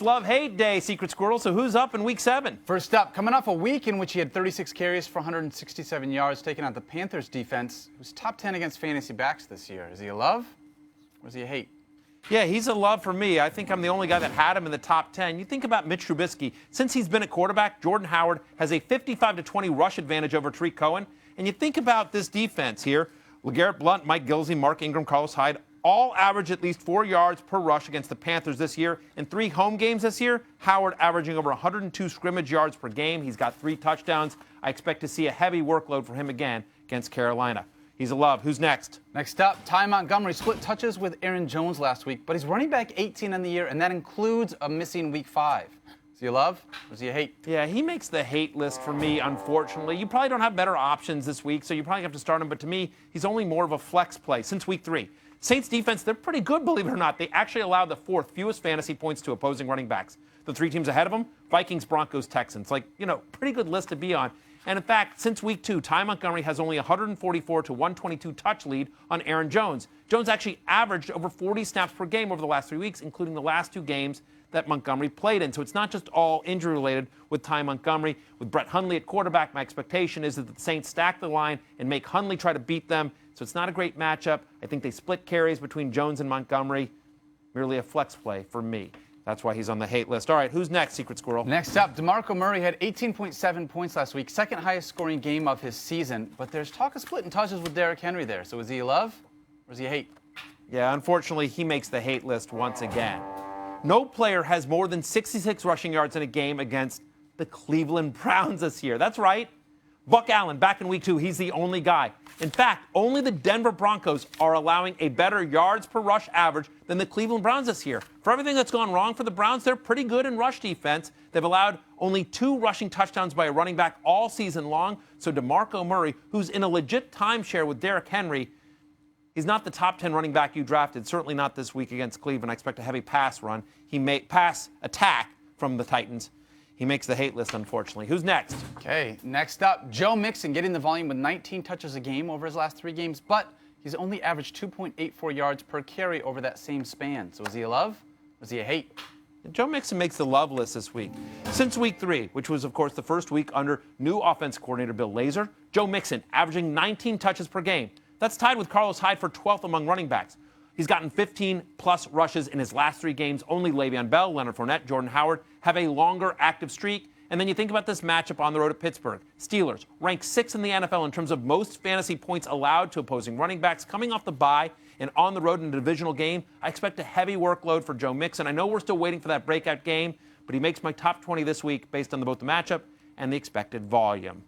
It's love-hate day, Secret Squirrel, so who's up in Week 7? First up, coming off a week in which he had 36 carries for 167 yards, taking out the Panthers defense, who's top 10 against fantasy backs this year. Is he a love or is he a hate? Yeah, he's a love for me. I think I'm the only guy that had him in the top 10. You think about Mitch Trubisky. Since he's been at quarterback, Jordan Howard has a 55-20 rush advantage over Tariq Cohen. And you think about this defense here. LeGarrette Blount, Mike Gillislee, Mark Ingram, Carlos Hyde, all average at least 4 yards per rush against the Panthers this year. In 3 home games this year, Howard averaging over 102 scrimmage yards per game. He's got 3 touchdowns. I expect to see a heavy workload for him again against Carolina. He's a love. Who's next? Next up, Ty Montgomery split touches with Aaron Jones last week, but he's running back 18 on the year, and that includes a missing Week 5. Is he a love or is he a hate? Yeah, he makes the hate list for me, unfortunately. You probably don't have better options this week, so you probably have to start him. But to me, he's only more of a flex play since Week 3. Saints defense, they're pretty good, believe it or not. They actually allowed the 4th fewest fantasy points to opposing running backs. The 3 teams ahead of them, Vikings, Broncos, Texans. Pretty good list to be on. And in fact, since Week 2, Ty Montgomery has only 144 to 122 touch lead on Aaron Jones. Jones actually averaged over 40 snaps per game over the last 3 weeks, including the last 2 games that Montgomery played in. So it's not just all injury-related with Ty Montgomery. With Brett Hundley at quarterback, my expectation is that the Saints stack the line and make Hundley try to beat them. So it's not a great matchup. I think they split carries between Jones and Montgomery. Merely a flex play for me. That's why he's on the hate list. All right, who's next, Secret Squirrel? Next up, DeMarco Murray had 18.7 points last week, second highest scoring game of his season. But there's talk of splitting touches with Derrick Henry there. So is he a love or is he a hate? Yeah, unfortunately, he makes the hate list once again. No player has more than 66 rushing yards in a game against the Cleveland Browns this year. That's right. Buck Allen, back in Week 2, he's the only guy. In fact, only the Denver Broncos are allowing a better yards per rush average than the Cleveland Browns this year. For everything that's gone wrong for the Browns, they're pretty good in rush defense. They've allowed only 2 rushing touchdowns by a running back all season long. So DeMarco Murray, who's in a legit timeshare with Derrick Henry, he's not the top 10 running back you drafted, certainly not this week against Cleveland. I expect a heavy pass run. He may pass attack from the Titans. He makes the hate list, unfortunately. Who's next? Okay, next up, Joe Mixon getting the volume with 19 touches a game over his last 3 games, but he's only averaged 2.84 yards per carry over that same span. So is he a love or is he a hate? Joe Mixon makes the love list this week. Since Week 3, which was, of course, the first week under new offense coordinator Bill Lazor, Joe Mixon averaging 19 touches per game. That's tied with Carlos Hyde for 12th among running backs. He's gotten 15-plus rushes in his last 3 games. Only Le'Veon Bell, Leonard Fournette, Jordan Howard have a longer active streak. And then you think about this matchup on the road at Pittsburgh. Steelers ranked 6th in the NFL in terms of most fantasy points allowed to opposing running backs. Coming off the bye and on the road in a divisional game, I expect a heavy workload for Joe Mixon. I know we're still waiting for that breakout game, but he makes my top 20 this week based on both the matchup and the expected volume.